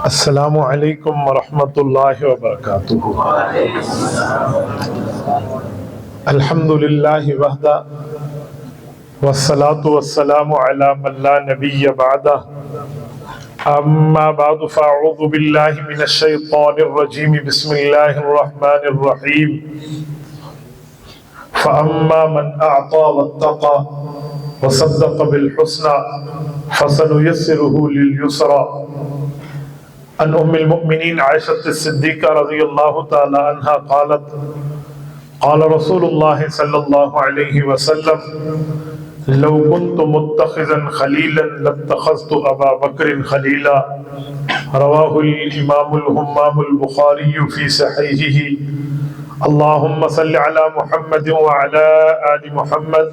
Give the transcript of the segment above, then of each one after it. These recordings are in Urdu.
السلام علیکم ورحمۃ اللہ وبرکاتہ۔ الحمد للہ وحدہ والصلاة والسلام علی من لا نبی بعدہ، اما بعد فاعوذ باللہ من الشیطان الرجیم، بسم اللہ الرحمن الرحیم۔ فاما من اعطى واتقى وصدق بالحسنى فسنيسره لليسرى۔ عن ام المؤمنین عائشہ الصدیقہ رضی اللہ تعالی عنہا قالت قال رسول اللہ صلی اللہ علیہ وسلم لو كنت متخذا خلیلا لاتخذت ابا بکر خلیلا، رواہ الامام الہمام البخاری فی صحیحہ۔ اللهم صل على محمد وعلى آل محمد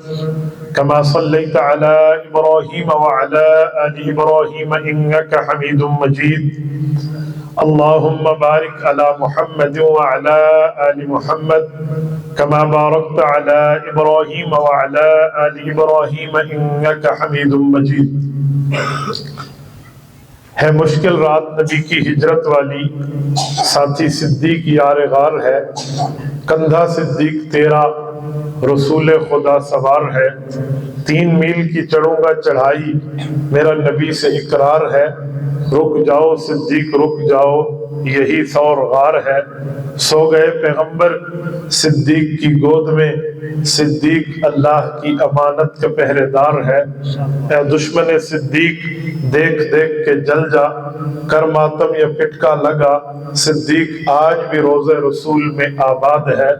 كما صليت على إبراهيم وعلى آل إبراهيم إنك حميد مجيد۔ اللهم بارك على محمد وعلى آل محمد كما باركت على إبراهيم وعلى آل إبراهيم إنك حميد مجيد۔ ہے مشکل رات نبی کی ہجرت والی، ساتھی صدیق یار غار ہے، کندھا صدیق تیرا رسول خدا سوار ہے۔ 3 میل کی چڑھوں گا چڑھائی، میرا نبی سے اقرار ہے۔ رک جاؤ صدیق رک جاؤ، یہی ثور غار ہے۔ سو گئے پیغمبر صدیق کی گود میں، صدیق اللہ کی امانت کا پہرے دار ہے۔ اے دشمن صدیق دیکھ دیکھ کے جل جا، کر ماتم یا پٹکا لگا، صدیق آج بھی روضہ رسول میں آباد ہے۔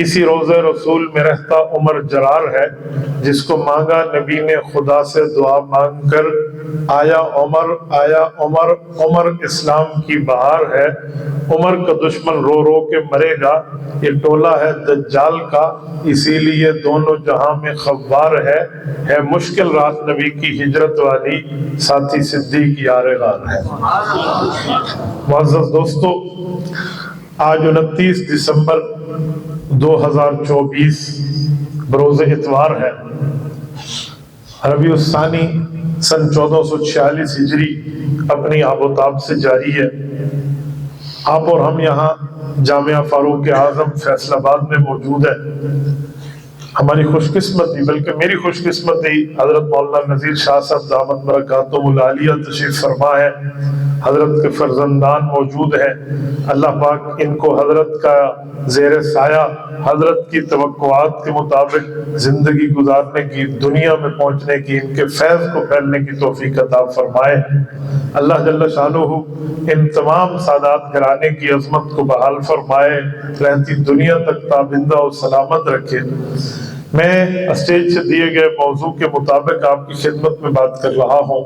اسی روضہ رسول میں رہتا عمر جرار ہے، جس کو مانگا نبی نے خدا سے دعا مانگ کر، آیا عمر آیا عمر، عمر اسلام کی بہار ہے۔ عمر کا دشمن رو رو کے مرے گا، یہ ٹولہ ہے دجال کا، اسی لیے دونوں جہاں میں خوار ہے۔ ہے مشکل رات نبی کی ہجرت والی، ساتھی صدیق یار غار ہے۔ معزز دوستو، آج 29 دسمبر 2024 بروز اتوار ہے۔ ربیع الثانی سن 1446 ہجری اپنی آب و تاب سے جاری ہے۔ آپ اور ہم یہاں جامعہ فاروق اعظم فیصل آباد میں موجود ہیں۔ ہماری خوش قسمتی، بلکہ میری خوش قسمتی، حضرت مولانا نذیر شاہ صاحب دامت برکاتہم العالیہ تشریف فرما ہے۔ حضرت کے فرزندان موجود ہیں۔ اللہ پاک ان کو حضرت کا زیر سایہ، حضرت کی توقعات کے مطابق زندگی گزارنے کی، دنیا میں پہنچنے کی، ان کے فیض کو پھیلنے کی توفیق عطا فرمائے۔ اللہ جل شانہ ان تمام سادات گھرانے کی عظمت کو بحال فرمائے، رہتی دنیا تک تابندہ اور سلامت رکھے۔ میں اسٹیج سے دیے گئے موضوع کے مطابق آپ کی خدمت میں بات کر رہا ہوں۔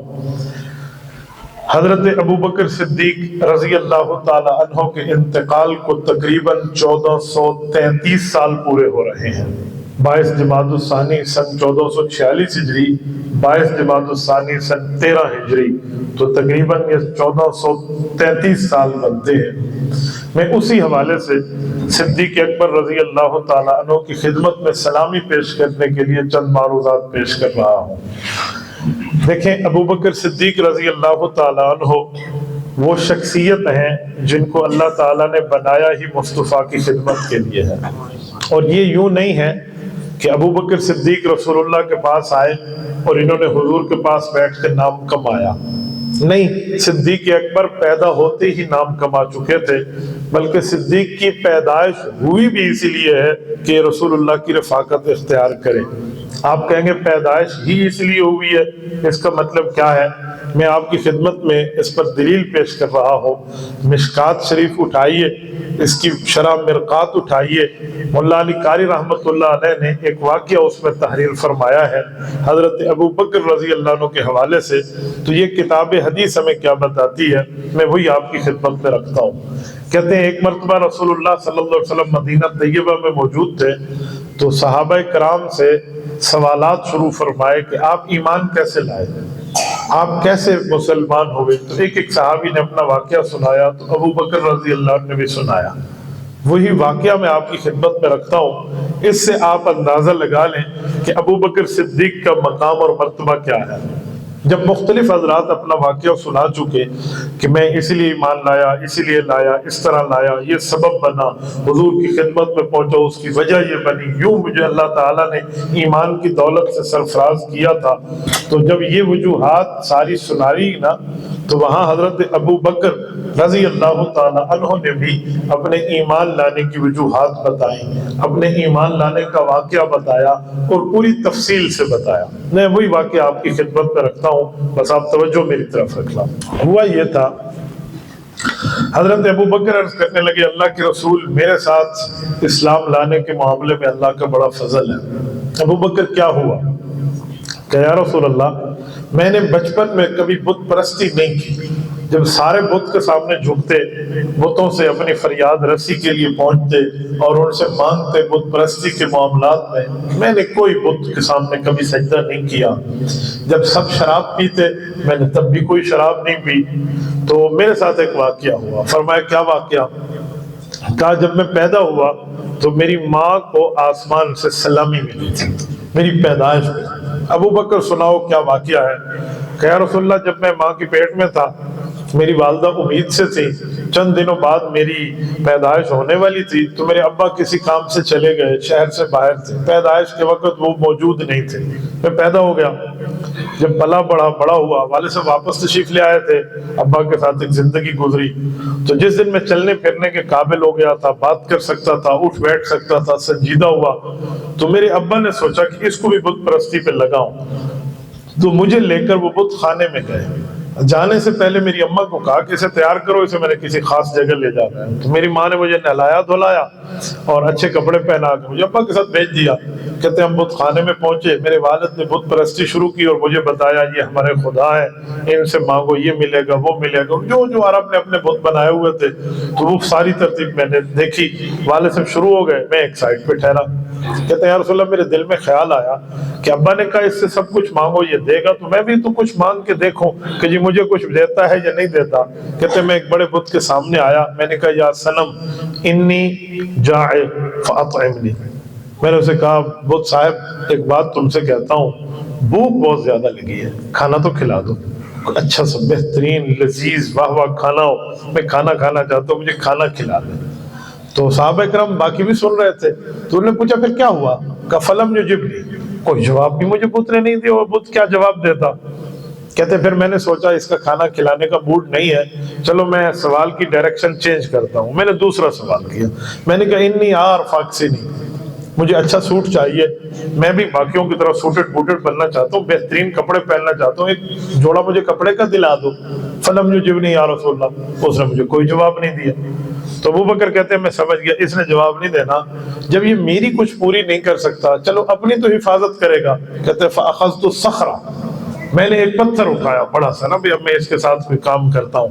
حضرت ابو بکر صدیق رضی اللہ تعالی عنہ کے انتقال کو تقریباً 1433 سال پورے ہو رہے ہیں۔ 22 جمادی الثانی سن 1446 ہجری، 22 جمادی الثانی سن 13 ہجری، تو تقریباً یہ 1433 سال بنتے ہیں۔ میں اسی حوالے سے صدیق اکبر رضی اللہ تعالی عنہ کی خدمت میں سلامی پیش کرنے کے لیے چند معروضات پیش کر رہا ہوں۔ دیکھیں، ابو بکر صدیق رضی اللہ تعالی عنہ وہ شخصیت ہیں جن کو اللہ تعالیٰ نے بنایا ہی مصطفیٰ کی خدمت کے لیے ہے۔ اور یہ یوں نہیں ہے کہ ابو بکر صدیق رسول اللہ کے پاس آئے اور انہوں نے حضور کے پاس بیٹھ کے نام کمایا، نہیں، صدیق اکبر پیدا ہوتے ہی نام کما چکے تھے، بلکہ صدیق کی پیدائش ہوئی بھی اسی لیے ہے کہ رسول اللہ کی رفاقت اختیار کریں۔ آپ کہیں گے پیدائش ہی اس لیے ہوئی ہے، اس کا مطلب کیا ہے؟ میں آپ کی خدمت میں اس پر دلیل پیش کر رہا ہوں۔ مشکات شریف اٹھائیے، اس کی شرح مرقات اٹھائیے، مولا علی قاری رحمۃ اللہ علیہ نے ایک واقعہ اس میں تحریر فرمایا ہے حضرت ابو بکر رضی اللہ عنہ کے حوالے سے۔ تو یہ کتاب حدیث ہمیں کیا بتاتی ہے، میں وہی آپ کی خدمت میں رکھتا ہوں۔ کہتے ہیں ایک مرتبہ رسول اللہ صلی اللہ علیہ وسلم مدینہ طیبہ میں موجود تھے، تو صحابہ کرام سے سوالات شروع فرمائے کہ آپ ایمان کیسے لائے، آپ کیسے مسلمان ہوئے۔ تو ایک ایک صحابی نے اپنا واقعہ سنایا، تو ابو بکر رضی اللہ عنہ نے بھی سنایا۔ وہی واقعہ میں آپ کی خدمت میں رکھتا ہوں، اس سے آپ اندازہ لگا لیں کہ ابو بکر صدیق کا مقام اور مرتبہ کیا ہے۔ جب مختلف حضرات اپنا واقعہ سنا چکے کہ میں اسی لیے ایمان لایا، اسی لیے لایا، اس طرح لایا، یہ سبب بنا، حضور کی خدمت میں پہنچا، اس کی وجہ یہ بنی، یوں مجھے اللہ تعالیٰ نے ایمان کی دولت سے سرفراز کیا تھا، تو جب یہ وجوہات ساری سناری نا تو وہاں حضرت ابو بکر رضی اللہ تعالیٰ عنہ نے بھی اپنے ایمان لانے کی وجوہات بتائیں، اپنے ایمان لانے کا واقعہ بتایا اور پوری تفصیل سے بتایا۔ میں وہی واقعہ آپ کی خدمت میں رکھتا ہوں، بس آپ توجہ میری طرف رکھنا۔ ہوا یہ تھا، حضرت ابو بکر عرض کرنے لگے اللہ کے رسول میرے ساتھ اسلام لانے کے معاملے میں اللہ کا بڑا فضل ہے۔ ابو بکر کیا ہوا؟ کہ یا رسول اللہ میں نے بچپن میں کبھی بت پرستی نہیں کی، جب سارے بت کے سامنے جھکتے، بتوں سے اپنی فریاد رسی کے لیے پہنچتے اور ان سے مانگتے بت پرستی کے معاملات میں نے کوئی بت کے سامنے کبھی سجدہ نہیں کیا۔ جب سب شراب پیتے میں نے تب بھی کوئی شراب نہیں پی۔ تو میرے ساتھ ایک واقعہ ہوا۔ فرمایا کیا واقعہ؟ کہا جب میں پیدا ہوا تو میری ماں کو آسمان سے سلامی ملی تھی میری پیدائش میں۔ ابو بکر سناؤ کیا واقعہ ہے؟ کہ یا رسول اللہ جب میں ماں کی پیٹ میں تھا میری والدہ امید سے تھی، چند دنوں بعد میری پیدائش ہونے والی تھی تو میرے ابا کسی کام سے چلے گئے، شہر سے باہر تھے، پیدائش کے وقت وہ موجود نہیں تھے، میں پیدا ہو گیا۔ جب پلا بڑا ہوا، والد صاحب واپس تشریف لے آئے تھے، ابا کے ساتھ ایک زندگی گزری، تو جس دن میں چلنے پھرنے کے قابل ہو گیا تھا، بات کر سکتا تھا، اٹھ بیٹھ سکتا تھا، سنجیدہ ہوا، تو میرے ابا نے سوچا کہ اس کو بھی بت پرستی پہ لگاؤں، تو مجھے لے کر وہ بت خانے میں گئے۔ جانے سے پہلے میری اماں کو کہا کہ اسے تیار کرو، اسے میں نے کسی خاص جگہ لے جانا ہے۔ تو میری ماں نے مجھے نہلایا دھلایا اور اچھے کپڑے پہنا کے مجھے ابا کے ساتھ بھیج دیا۔ کہتے ہم بت خانے میں پہنچے، میرے والد نے بت پرستی شروع کی اور مجھے بتایا یہ ہمارے خدا ہیں، ان سے مانگو، یہ ملے گا وہ ملے گا، جو عرب نے اپنے بت بنائے ہوئے تھے، تو وہ ساری ترتیب میں نے دیکھی۔ والد صاحب شروع ہو گئے، میں ایک سائڈ پہ ٹھہرا۔ کہتے ہیں یا رسول اللہ میرے دل میں خیال آیا کہ ابا نے کہا اس سے سب کچھ مانگو یہ دے گا، تو میں بھی تو کچھ مانگ کے دیکھوں کہ جی مجھے کچھ دیتا ہے یا نہیں دیتا۔ کہتے میں ایک بڑے بت کے سامنے آیا، میں نے کہا یا صنم انی جائع فاطعمنی، میں نے اسے کہا بت صاحب ایک بات تم سے کہتا ہوں، بھوک بہت زیادہ لگی ہے، کھانا تو کھلا دو، اچھا سا بہترین لذیذ واہ واہ کھانا ہو، میں کھانا کھانا چاہتا ہوں، مجھے کھانا کھلا دے۔ تو صحابہ کرام باقی بھی سن رہے تھے، تو انہوں نے پوچھا پھر کیا ہوا؟ کہ فلم یجبنی، کوئی جواب بھی مجھے بت نے نہیں دیا، اور بت کیا جواب دیتا؟ کہتے پھر میں نے سوچا اس کا کھانا کھلانے کا موڈ نہیں ہے، چلو میں سوال کی ڈائریکشن چینج کرتا ہوں۔ میں نے دوسرا سوال کیا، میں نے کہا انی عارف اکسنی، مجھے اچھا سوٹ چاہیے، میں بھی باقیوں کی طرح سوٹڈ بوٹڈ بننا چاہتا ہوں، بہترین کپڑے پہننا چاہتا ہوں، ایک جوڑا مجھے کپڑے کا دلا دو۔ فلم یجبنی یا رسول اللہ، اس نے مجھے کوئی جواب نہیں دیا۔ تو ابو بکر کہتے ہیں میں سمجھ گیا اس نے جواب نہیں دینا، جب یہ میری کچھ پوری نہیں کر سکتا چلو اپنی تو حفاظت کرے گا۔ کہتے ہیں فاخذت الصخرہ، میں نے ایک پتھر اٹھایا بڑا سا نا، بھی اب میں اس کے ساتھ کوئی کام کرتا ہوں،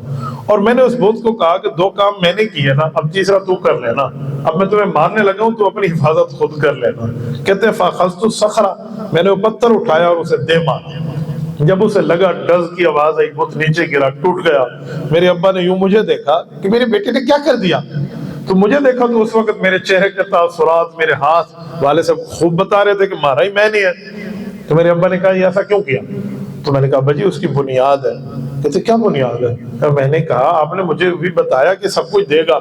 اور میں نے اس بت کو کہا کہ دو کام میں نے کیے نا، اب تیسرا تو کر لینا، اب میں تمہیں مارنے لگا ہوں تو اپنی حفاظت خود کر لینا۔ کہتے ہیں فاخذت الصخرہ، میں نے وہ پتھر اٹھایا اور اسے دے مارا، جب اسے لگا ڈز کی آواز آئی، بت نیچے گرا ٹوٹ گیا۔ میرے ابا نے یوں مجھے دیکھا کہ میرے بیٹے نے کیا کر دیا، تو مجھے دیکھا تو اس وقت میرے چہرے کے تاثرات، میرے ہاتھ والے سب خوب بتا رہے تھے کہ مارا ہی میں نے ہے۔ تو میرے ابا نے کہا یہ ایسا کیوں کیا؟ تو میں نے کہا بجی اس کی بنیاد ہے۔ کہتے کیا بنیاد ہے؟ میں نے کہا آپ نے مجھے بھی بتایا کہ سب کچھ دے گا،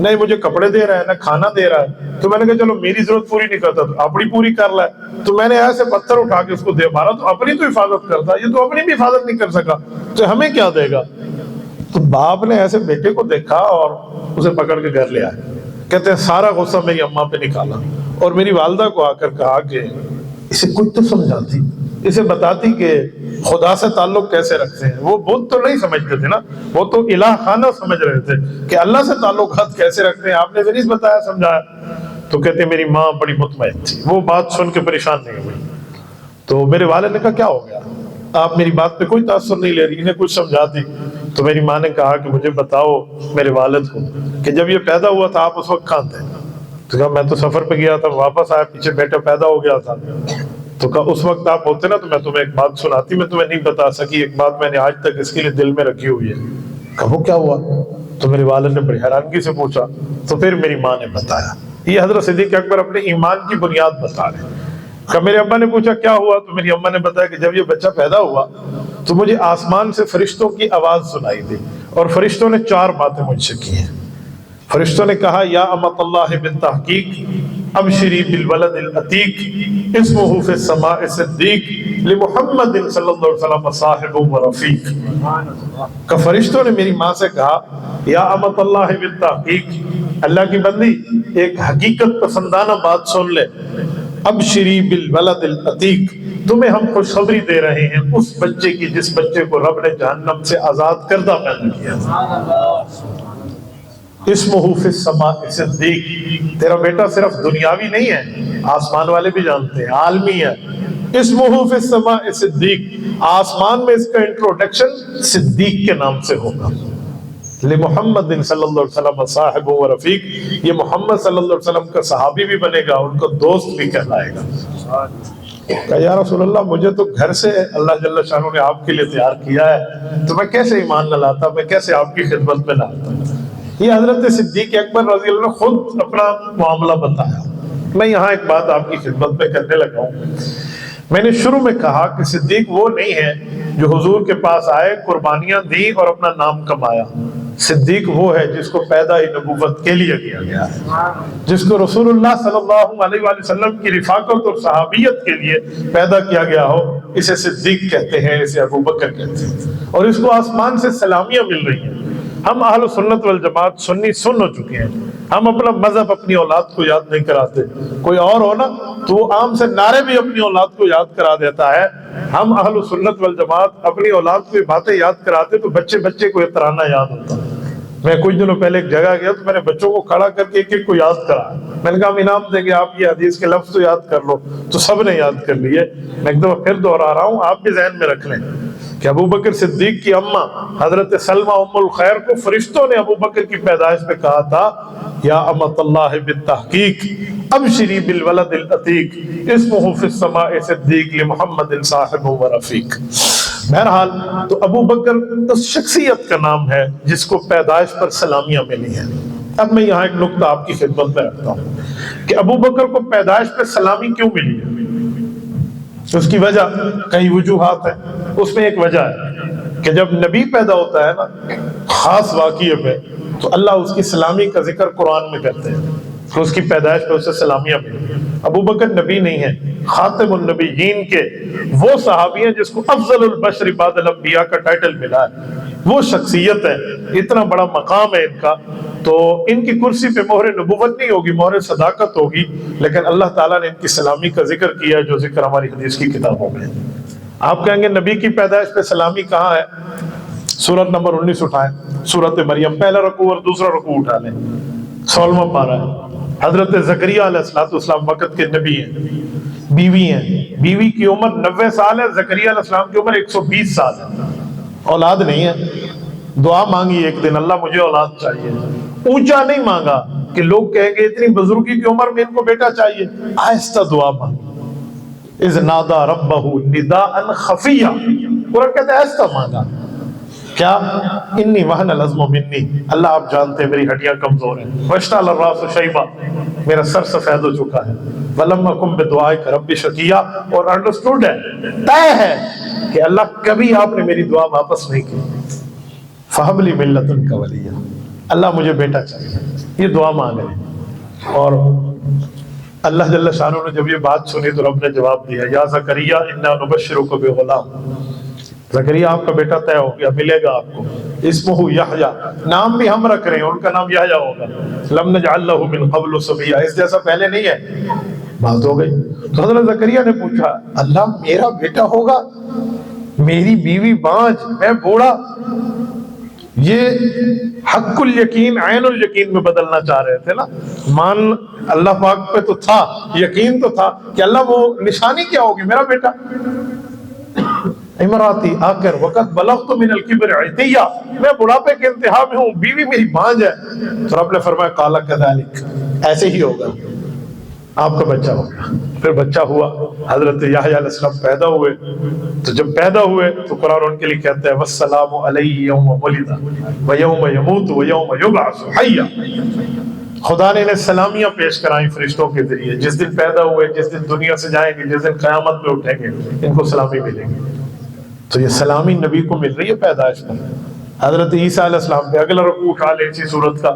نہیں مجھے کپڑے دے رہا ہے نہ کھانا دے رہا ہے، تو میں نے کہا چلو میری ضرورت پوری نہیں کرتا تو اپنی پوری کر لے، تو میں نے ایسے پتھر اٹھا کے اس کو دے مارا، تو اپنی تو حفاظت کرتا، یہ تو اپنی بھی حفاظت نہیں کر سکا، تو ہمیں کیا دے گا؟ تو باپ نے ایسے بیٹے کو دیکھا اور اسے پکڑ کے گھر لے آئے۔ کہتے ہیں سارا غصہ میری اماں پہ نکالا اور میری والدہ کو آ کر کہا کہ اسے کچھ تو سمجھاتی، اسے بتاتی کہ خدا سے تعلق کیسے رکھتے ہیں۔ وہ بت تو نہیں سمجھتے تھے نا، وہ تو الہ خانہ سمجھ رہے تھے کہ اللہ سے تعلقات کیسے رکھتے ہیں، آپ نے ذریعہ بتایا سمجھایا۔ تو کہتے ہیں میری ماں بڑی مطمئن تھی، وہ بات سن کے پریشان نہیں ہوئی۔ تو میرے والد نے کہا کیا ہو گیا، آپ میری بات پہ کوئی تاثر نہیں لے رہی، انہیں کچھ سمجھاتی۔ تو میری ماں نے کہا کہ مجھے بتاؤ میرے والد کو کہ جب یہ پیدا ہوا تھا آپ اس وقت کہاں تھے؟ تو کہا میں تو سفر پہ گیا تھا، واپس آیا، پیچھے بیٹا پیدا ہو گیا تھا۔ تو کہا اس وقت آپ ہوتے نا تو میں تمہیں ایک بات سناتی، میں تمہیں نہیں بتا سکی، ایک بات میں نے آج تک اس کے لیے دل میں رکھی ہوئی ہے۔ کہا وہ کیا ہوا؟ تو میرے والد نے بڑی حیرانگی سے پوچھا، تو پھر میری ماں نے بتایا۔ یہ حضرت صدیق اکبر اپنے ایمان کی بنیاد بتا رہے ہیں۔ کہ میرے ابا نے پوچھا کیا ہوا، تو میری اماں نے بتایا کہ جب یہ بچہ پیدا ہوا تو مجھے آسمان سے فرشتوں کی آواز سنائی دی، اور فرشتوں نے 4 باتیں مجھ سے کی ہیں۔ فرشتوں نے کہا یا امت اللہ بالتحقیق ابشری بالولد العتیق اسمہ فی السماء صدیق لمحمد صلی اللہ علیہ وسلم صاحب و رفیق۔ کہ فرشتوں نے میری ماں سے کہا یا امت اللہ بالتحقیق، اللہ کی بندی ایک حقیقت پسندانہ بات سن لے، ابشری بالولد العتیق، تمہیں ہم خوشخبری دے رہے ہیں اس بچے کی جس بچے کو رب نے جہنم سے آزاد کردہ پیدا کیا۔ اسمہ فی السماء صدیق، تیرا بیٹا صرف دنیاوی نہیں ہے، آسمان والے بھی جانتے ہیں، عالمی ہے۔ اسمہ فی السماء صدیق، آسمان میں اس کا انٹروڈکشن صدیق کے نام سے ہوگا۔ لمحمد صلی اللہ علیہ وسلم صاحب و رفیق، یہ محمد صلی اللہ علیہ وسلم کا صحابی بھی بنے گا، ان کو دوست بھی کہلائے گا۔ کہ یا رسول اللہ مجھے تو گھر سے اللہ جل شانہ نے آپ کے لیے تیار کیا ہے، تو میں کیسے ایمان نہ لاتا، میں کیسے آپ کی خدمت میں نہ آتا۔ یہ حضرت صدیق اکبر رضی اللہ عنہ خود اپنا معاملہ بتایا۔ میں یہاں ایک بات آپ کی خدمت میں کرنے لگا ہوں۔ میں نے شروع میں کہا کہ صدیق وہ نہیں ہے جو حضور کے پاس آئے، قربانیاں دی اور اپنا نام کمایا۔ صدیق وہ ہے جس کو پیدا نبوت کے لیے کیا گیا ہے، جس کو رسول اللہ صلی اللہ علیہ وآلہ وسلم کی رفاقت اور صحابیت کے لیے پیدا کیا گیا ہو، اسے صدیق کہتے ہیں، اسے ابو بکر کہتے ہیں، اور اس کو آسمان سے سلامیاں مل رہی ہیں۔ ہم اہل سنت والجماعت سنی سن ہو چکے ہیں، ہم اپنا مذہب اپنی اولاد کو یاد نہیں کراتے۔ کوئی اور ہو نا تو وہ عام سے نعرے بھی اپنی اولاد کو یاد کرا دیتا ہے۔ ہم اہل سنت والجماعت اپنی اولاد کو یہ باتیں یاد کراتے تو بچے بچے کو یہ ترانہ یاد ہوتا۔ میں کچھ دنوں پہلے ایک جگہ گیا تو میں نے بچوں کو کھڑا کر کے ایک ایک کو یاد کرا۔ میں نے کہا ہم انعام دیں گے، آپ یہ حدیث کے لفظ تو یاد کر لو، تو سب نے یاد کر لیے۔ میں ایک دفعہ پھر دوہرا رہا ہوں، آپ بھی ذہن میں رکھ لیں کہ ابو بکر صدیق کی اماں حضرت سلمہ ام الخیر کو فرشتوں نے ابو بکر کی پیدائش میں کہا تھا یا امت اللہ بالتحقیق ابشری بالولد العتیق اسمہ فی السماء صدیق لمحمد صاحب و رفیق۔ بہرحال تو ابو بکر اس شخصیت کا نام ہے جس کو پیدائش پر سلامیاں ملی ہیں۔ اب میں یہاں ایک نقطہ آپ کی خدمت میں رکھتا ہوں کہ ابو بکر کو پیدائش پر سلامی کیوں ملی ہے؟ اس کی وجہ کئی وجوہات ہیں۔ اس میں ایک وجہ ہے کہ جب نبی پیدا ہوتا ہے نا خاص واقعے پہ، تو اللہ اس کی سلامی کا ذکر قرآن میں کرتے ہیں، تو اس کی پیدائش پہ اسے سلامیاں ملی۔ ابو بکر نبی نہیں ہے، خاتم النبیین کے وہ صحابی ہیں جس کو افضل البشر بعد الانبیاء کا ٹائٹل ملا ہے، وہ شخصیت ہے، اتنا بڑا مقام ہے ان کا، تو ان کی کرسی پہ مہر نبوت نہیں ہوگی، مہر صداقت ہوگی، لیکن اللہ تعالیٰ نے ان کی سلامی کا ذکر کیا ہے جو ذکر ہماری حدیث کی کتابوں میں ہے۔ آپ کہیں گے نبی کی پیدائش پہ سلامی کہاں ہے؟ سورت نمبر 19 اٹھائیں، سورت مریم، پہلا رکوع اور دوسرا رکوع اٹھا لیں، 16واں پارہ ہے۔ حضرت زکریا علیہ السلام وقت کے نبی ہیں، بیوی ہیں، بیوی کی عمر 90 سال ہے، زکریا علیہ السلام کی عمر 120 سال ہے، اولاد نہیں ہے۔ دعا مانگی ایک دن، اللہ مجھے اولاد چاہیے، اونچا نہیں مانگا کہ لوگ کہیں گے اتنی بزرگی کی عمر میں ان کو بیٹا چاہیے، آہستہ دعا مانگی۔ اذ نادا ربہ نداء خفیہ، قرآن کہتے ہیں آہستہ مانگا، کیا انی وہن العظم منی، اللہ آپ جانتے ہیں میری ہڈیاں کمزور ہیں، واشتعل الراس شیبا، میرا سر سفید ہو چکا ہے، ولم اکن بدعائک رب شقیا، اور انڈرسٹوڈ ہے، طے ہے کہ اللہ کبھی آپ نے میری دعا واپس نہیں کی۔ فہب لی من لدنک ولیہ، اللہ مجھے بیٹا چاہیے، یہ دعا مانگ رہے۔ اور اللہ جل شانہ نے جب یہ بات سنی تو رب نے جواب دیا یا زکریا انا نبشرک بغلام، زکریا آپ کا بیٹا طے ہو گیا، ملے گا آپ کو، اسمہ یحییٰ، نام بھی ہم رکھ رہے ہیں، ان کا نام یحییٰ ہوگا، لم نجعل لہ من قبل سمیہ، اس جیسا پہلے نہیں ہے۔ بات ہو گئی۔ تو حضرت زکریا نے پوچھا اللہ میرا بیٹا ہوگا، میری بیوی بانجھ، میں بوڑھا، یہ حق الیقین عین الیقین میں بدلنا چاہ رہے تھے نا، مان اللہ پاک پہ تو تھا، یقین تو تھا کہ اللہ وہ نشانی کیا ہوگی، میرا بیٹا۔ امراتی آ کر وقت بلغت من الکبر عتیہ، میں بڑھاپے کے انتہا میں ہوں، بیوی میری بانجھ ہے۔ تو رب نے فرمایا قال کذالک، ایسے ہی ہوگا، آپ کا بچہ ہوگا۔ پھر بچہ ہوا، حضرت یحییٰ علیہ السلام پیدا ہوئے۔ تو جب پیدا ہوئے تو قرآن ان کے لیے کہتا ہے والسلام علیہ یوم ولد ویوم یموت ویوم یبعث حیا، خدا نے انہیں سلامیاں پیش کرائیں فرشتوں کے ذریعے، جس دن پیدا ہوئے، جس دن دنیا سے جائیں گے، جس دن قیامت میں اٹھیں گے، ان کو سلامی ملے گی۔ تو یہ سلامی نبی کو مل رہی ہے پیدائش میں. حضرت عیسیٰ علیہ السلام پہ اگلا رکوع اٹھا لے اسی صورت کا.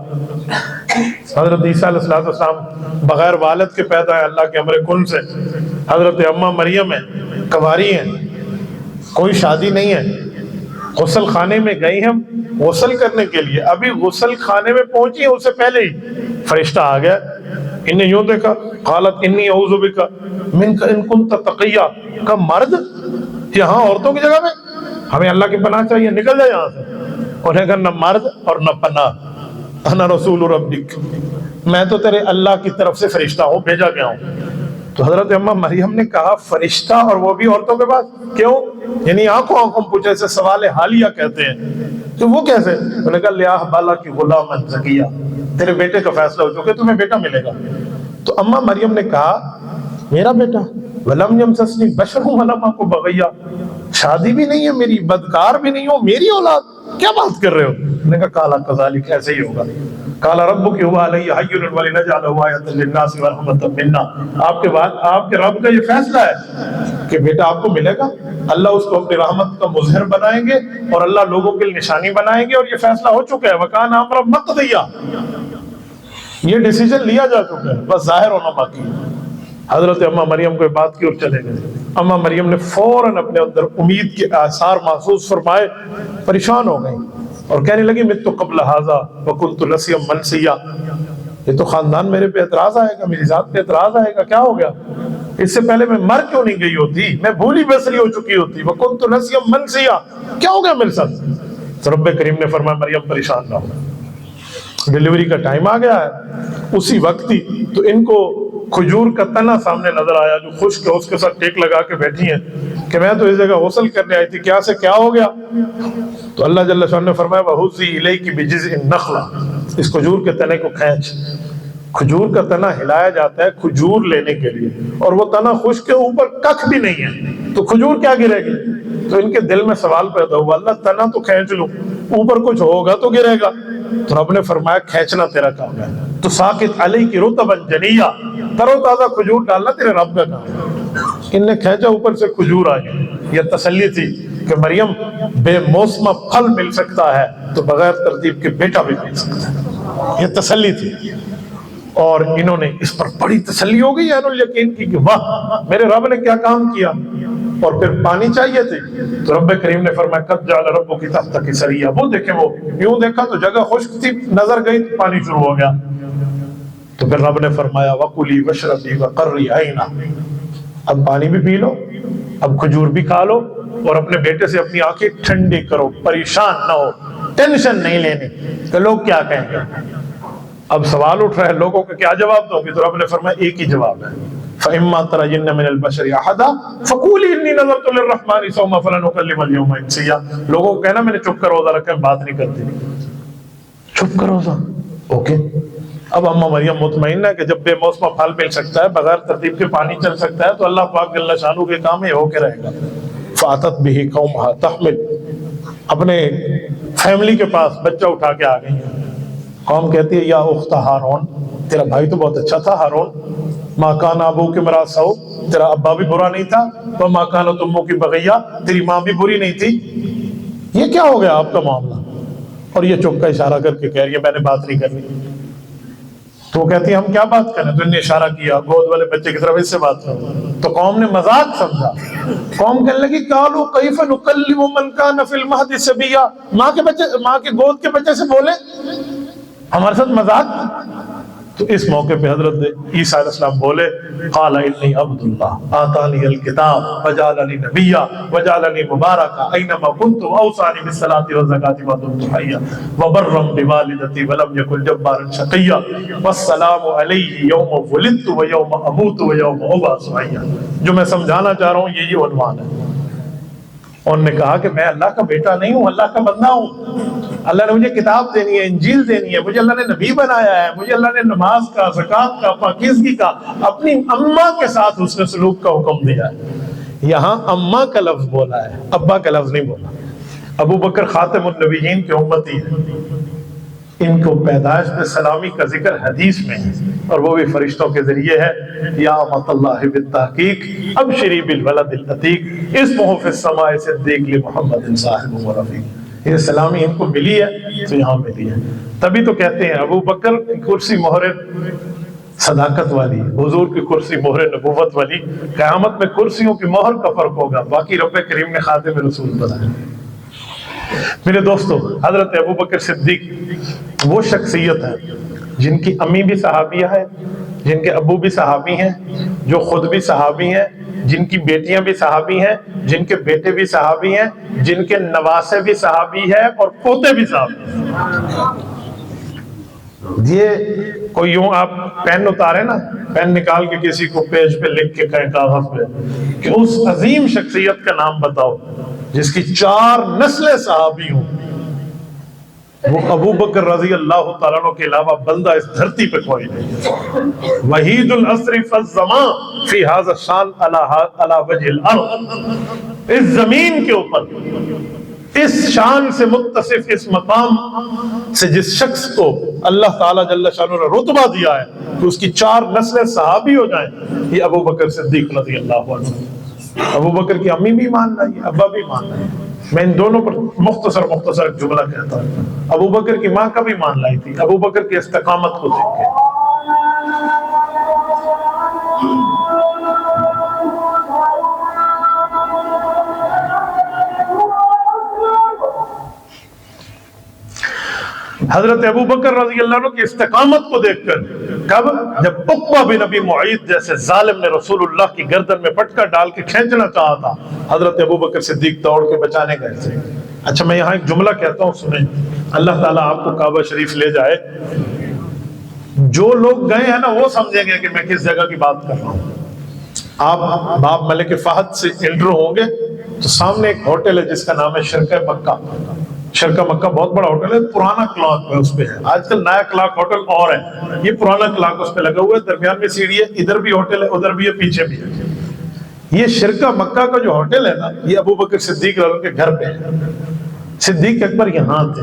حضرت عیسیٰ علیہ السلام بغیر والد کے پیدا ہے اللہ کے امر کن سے. حضرت اماں مریم ہے، کنواری ہیں، کوئی شادی نہیں ہے. غسل خانے میں گئی ہم غسل کرنے کے لیے، ابھی غسل خانے میں پہنچی ہیں اس سے پہلے ہی فرشتہ آ گیا. انہیں یوں دیکھا، قالت انی اعوذ بک منک ان کنت تقیہ. کا مرد یہاں عورتوں کی جگہ میں، ہمیں اللہ کی پناہ چاہیے، نکل جائے یہاں سے. انہیں کہا نہ مرد اور نہ پناہ، انا رسول ربک، میں تو تیرے اللہ کی طرف سے فرشتہ ہوں، بھیجا گیا ہوں. تو حضرت اماں مریم نے کہا فرشتہ اور وہ بھی عورتوں کے پاس کیوں؟ یعنی آنکھوں آنکھوں پوچھے، اسے سوال حالیہ کہتے ہیں. تو وہ کیسے؟ انہوں نے کہا لیا بالا کی غلام زکیہ، تیرے بیٹے کا فیصلہ ہو چکا، تمہیں بیٹا ملے گا. تو اماں مریم نے کہا میرا بیٹا، ولم یمسسنی بشر ولم اک بغیا، شادی بھی نہیں ہے میری، بدکار بھی نہیں ہوں، میری اولاد، کیا بات کر رہے ہو؟ انہوں نے کہا کالا کذالک، ایسے ہی ہوگا. قال ربک هو علی حی ولنجعلہ آیۃ للناس ورحمۃ منا. آپ کے بعد آپ کے رب کا یہ فیصلہ ہے کہ بیٹا آپ کو ملے گا، اللہ اس کو اپنی رحمت کا مظہر بنائیں گے اور اللہ لوگوں کے لیے نشانی بنائیں گے، اور یہ فیصلہ ہو چکا ہے. وکان امرا مقضیا، یہ ڈیسیجن لیا جا چکا ہے، بس ظاہر ہونا باقی ہے. حضرت اماں مریم کو بات کی اور چلے گئے. اماں مریم نے فوراً اپنے اندر امید کے آثار محسوس فرمائے، پریشان ہو گئیں اور کہنے لگی مت قبل ھذا وکنت نسیا منسیا. یہ تو خاندان میرے پہ اعتراض آئے گا، میری ذات پہ اعتراض آئے گا، کیا ہو گیا؟ اس سے پہلے میں مر کیوں نہیں گئی ہوتی، میں بھولی بسری ہو چکی ہوتی. وکنت نسیا منسیا، کیا ہو گیا میرے ساتھ؟ تو رب کریم نے فرمایا مریم پریشان نہ ہو، ڈیلیوری کا ٹائم آ گیا ہے. اسی وقت ہی تو ان کو کھجور کا تنا سامنے نظر آیا جو خشک ہے، اس کے ساتھ ٹیک لگا کے بیٹھی ہیں کہ میں تو اس جگہ غسل کرنے آئی تھی، کیا سے کیا ہو گیا؟ تو اللہ جل شانہ نے فرمایا وَهُزِّي إِلَيْكِ بِجِذْعِ النَّخْلَةِ، اس کھجور کے تنے کو کھینچ. کھجور کا تنا ہلایا جاتا ہے کھجور لینے کے لیے، اور وہ تنا خشک کے اوپر ککھ بھی نہیں ہے، تو کھجور کیا گرے گی؟ تو ان کے دل میں سوال پیدا ہوا اللہ تنا تو کھینچ لوں، اوپر کچھ ہوگا تو گرے گا. تو رب نے فرمایا کھینچنا تیرا کام ہے، تو ساقط علیہ رطبا جنیہ، ترو تازہ کھجور ڈالنا تیرے رب کا کام ہے. ان نے کھینچا، اوپر سے کھجور آئی. یہ تسلی تھی کہ مریم بے موسمہ پھل مل سکتا ہے تو بغیر ترتیب کے بیٹا بھی مل سکتا ہے، یہ تسلی تھی. اور انہوں نے اس پر بڑی تسلی ہو گئی عین الیقین کی کہ واہ میرے رب نے کیا کام کیا. اور پھر پانی چاہیے تھے تو رب کریم نے فرمایا قد جعل ربک تحتک سریا. وہ دیکھیں، وہ یوں دیکھا تو جگہ خشک تھی، نظر گئی تو پانی شروع ہو گیا. تو پھر رب نے فرمایا وَقُلِي وَاشْرَبِي وَقَرِّي عَيْنًا، اب پانی بھی پی لو، اب کھجور بھی کھا لو، اور اپنے بیٹے سے اپنی آنکھیں ٹھنڈی کرو، پریشان نہ ہو، ٹینشن نہیں لینی کہ لوگ کیا کہیں گے. اب سوال اٹھ رہا ہے لوگوں کا کیا جواب دو گے؟ تو رب نے فرمایا ایک ہی جواب ہے فَإِمَّا تَرَيِنَّ مِنَ الْبَشَرِ أَحَدًا فَقُولِي إِنِّي نَذَرْتُ لِلرَّحْمَنِ صَوْمًا فَلَنْ أُكَلِّمَ الْيَوْمَ إِنسِيًّا. لوگوں کو کہنا میں نے چپ کر روزہ رکھا ہے، بات نہیں کرتی. چپ کر روزہ، اوکے. اب اماں مریم مطمئن ہے کہ جب بے موسمہ پھل مل سکتا ہے، بغیر ترتیب کے پانی چل سکتا ہے، تو اللہ پاک جل شانہ کے کام ہے ہو کے رہے گا. فَأَتَتْ بِهِ قَوْمَهَا تَحْمِلُ، اپنے فیملی کے پاس بچہ اٹھا کے آ گئی ہیں. قوم کہتی ہے یا اخت ہارون، تیرا بھائی تو بہت اچھا تھا ہارون. ما کان ابوک امرأ سوء، تیرا ابا بھی برا نہیں تھا. وما کانت امک بغیہ، تیری ماں بھی بری نہیں تھی. یہ کیا ہو گیا آپ کا معاملہ؟ اور یہ چپ کا اشارہ کر کے کہہ رہی ہے میں نے بات نہیں کرنی. تو وہ کہتی ہے ہم کیا بات کریں؟ تو انہوں نے اشارہ کیا گود والے بچے کی طرف، اس سے بات کرو. تو قوم نے مذاق سمجھا. قوم کہنے لگی قالوا کیف نکلم من کان فی المہد صبیا، ماں کے گود کے بچے سے بولے، ہمارے ساتھ مذاق. تو اس موقع پہ حضرت عیسیٰ علیہ السلام بولے قال انی عبد اللہ آتانی الکتاب وجعلنی نبیا وجعلنی مبارکا اینما کنت اوصانی بالصلاۃ والزکاۃ ما دمت حیا وبرا بوالدتی ولم یکن جبارا شقیا والسلام علی یوم ولدت ویوم اموت ویوم ابعث حیا. جو میں سمجھانا چاہ رہا ہوں یہی عنوان ہے. انہوں نے کہا کہ میں اللہ کا بیٹا نہیں ہوں، اللہ کا بندہ ہوں. اللہ نے مجھے کتاب دینی ہے، انجیل دینی ہے، مجھے اللہ نے نبی بنایا ہے، مجھے اللہ نے نماز کا، زکوٰۃ کا، پاکیزگی کا، اپنی اماں کے ساتھ حسن سلوک کا حکم دیا ہے. یہاں اماں کا لفظ بولا ہے، ابا کا لفظ نہیں بولا. ابو بکر خاتم النبیین کے امتی ہے، ان کو پیدائش میں سلامی کا ذکر حدیث میں ہے، اور وہ بھی فرشتوں کے ذریعے ہے۔ یا امۃ اللہ بالتحقیق ابشری بالولد العتیق اسمہ فی السماء صدیق لمحمد صاحب و رفیق۔ یہ سلامی ان کو ملی ہے تو یہاں ملی ہے۔ تبھی تو کہتے ہیں ابو بکر کی کرسی مہر صداقت والی، حضور کی کرسی مہر نبوت والی۔ قیامت میں کرسیوں کی مہر کا فرق ہوگا، باقی رب کریم نے خاتم رسول بنایا۔ میرے دوستو، حضرت ابو بکر صدیق وہ شخصیت ہے جن کی امی بھی صحابیہ ہے، جن کے ابو بھی صحابی ہیں، جو خود بھی صحابی ہیں، جن کی بیٹیاں بھی صحابی ہیں، جن کے بیٹے بھی صحابی ہیں، جن کے نواسے بھی صحابی ہیں اور پوتے بھی صحابی ہیں۔ یہ کوئی یوں آپ پین اتارے نا، پین نکال کے کسی کو پیج پہ لکھ کے کہیں کاغذ پہ کہ اس عظیم شخصیت کا نام بتاؤ جس کی 4 نسلیں صحابی ہوں، وہ ابو بکر رضی اللہ تعالیٰ عنہ کے علاوہ بندہ اس دھرتی پہ کوئی نہیں۔ وحید العصر فالزمان فی ھذا الشان علی وجہ الارض، اس زمین کے اوپر اس شان سے متصف، اس مقام سے جس شخص کو اللہ تعالیٰ جل شانہ نے رتبہ دیا ہے کہ اس کی 4 نسلیں صحابی ہو جائیں، یہ ابو بکر صدیق رضی اللہ عنہ۔ ابو بکر کی امی بھی مان رہی ہے، ابا بھی مان رہے ہیں۔ میں ان دونوں پر مختصر ایک جملہ کہتا ہوں۔ ابو بکر کی ماں کا بھی مان لائی تھی، ابو بکر کی استقامت کو دیکھ کے۔ حضرت ابو بکر رضی اللہ عنہ کی استقامت کو دیکھ کر، کب؟ جب عقبہ بن ابی معیط جیسے ظالم نے رسول اللہ کی گردن میں پٹکا ڈال کے کھینچنا چاہا تھا، حضرت ابو بکر صدیق دوڑ کے بچانے گئے تھے۔ اچھا میں یہاں ایک جملہ کہتا ہوں، سنیں۔ اللہ تعالیٰ آپ کو کعبہ شریف لے جائے، جو لوگ گئے ہیں نا وہ سمجھیں گے کہ میں کس جگہ کی بات کر رہا ہوں۔ آپ باب ملک فہد سے انٹر ہوں گے تو سامنے ایک ہوٹل ہے جس کا نام ہے شرکہ مکہ۔ شرکہ مکہ بہت بڑا ہوٹل ہے، پرانا کلاک ہے اس پہ ہے۔ آج کل نیا کلاک ہوٹل اور ہے، یہ پرانا کلاک اس پہ لگا ہوا ہے، درمیان میں سیڑھی ہے، ادھر بھی ہوٹل ہے، ادھر بھی ہے، پیچھے بھی ہے۔ یہ شرکہ مکہ کا جو ہوٹل ہے نا، یہ ابو بکر صدیق رضی اللہ عنہ کے گھر پہ ہے۔ صدیق اکبر یہاں تھے،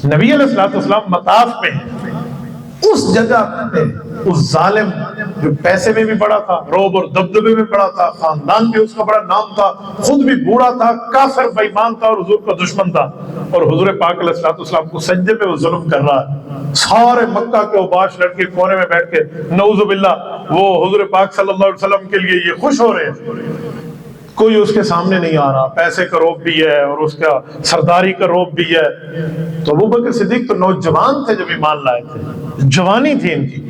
نبی علیہ السلام مطاف میں ہیں۔ اس جگہ پہ اس ظالم جو پیسے میں بھی بڑا تھا، روب اور دبدبے میں بڑا تھا، خاندان بھی اس کا بڑا نام تھا، خود بھی بوڑھا تھا، کافر بے ایمان تھا اور حضور کا دشمن تھا، اور حضور پاک علیہ السلام کو سجدے پہ وہ ظلم کر رہا ہے۔ سارے مکہ کے اوباش لڑکے کونے میں بیٹھ کے نعوذ باللہ وہ حضور پاک صلی اللہ علیہ وسلم کے لیے یہ خوش ہو رہے ہیں، کوئی اس کے سامنے نہیں آ رہا، پیسے کا روب بھی ہے اور اس کا سرداری کا روب بھی ہے۔ تو ابو بکر صدیق تو نوجوان تھے جب ایمان لائے تھے، جوانی تھی ان کی۔